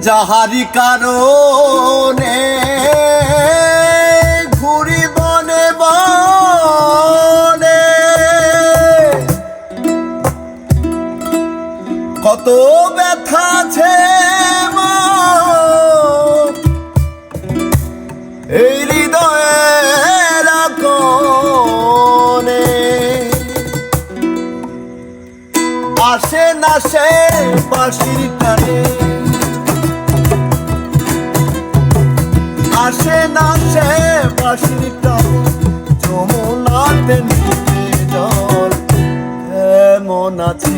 যাহারি কারণে ঘুরি বনে বনে, কত ব্যথা আছে এই হৃদয়ের কোণে। আসে না সে বাঁশির টানে, আসে না সে বাঁশির টানে, যমুনাতে নিতে জল এমন আছে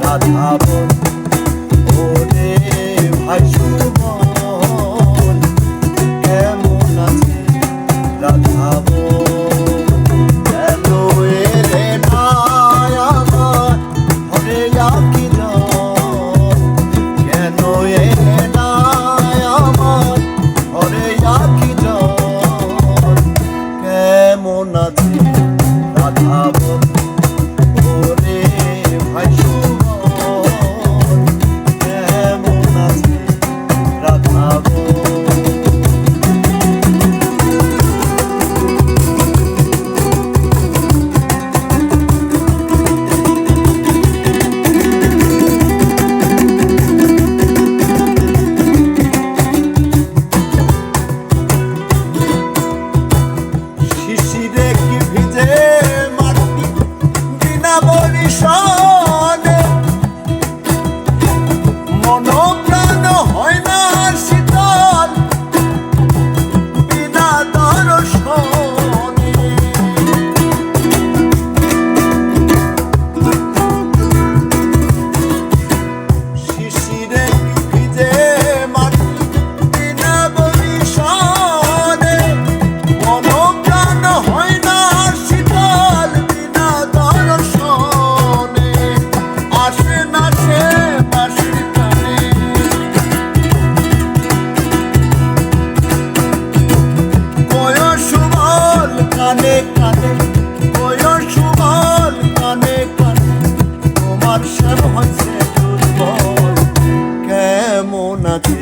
রাধা বল। ওরে ভাই সুবল কেমন আছে রাধা বল। কেন এলে না আমার ঘরে আঁকি জল, কেন এলে না আমার ঘরে আঁকি জল। কেমন আছে রাধা বল। ওরে ভাই সুবল কেমন আছে রাধা বল। শিশিরে কি ভিজে মাটি বিনা বরিশানে, মন প্রাণ হয় না শীতল বিনা দর্শনে। শিশিরে কি ভিজে মাটি বিনা বরিশানে, মন প্রাণ হয় না শীতল বিনা দর্শনে। আসে না সে বাঁশির টানে, কয় সুবল কানে কানে, কয় সুবল কানে কানে, তোমার শ্যাম হয়েছে দুর্বল কেমন আছে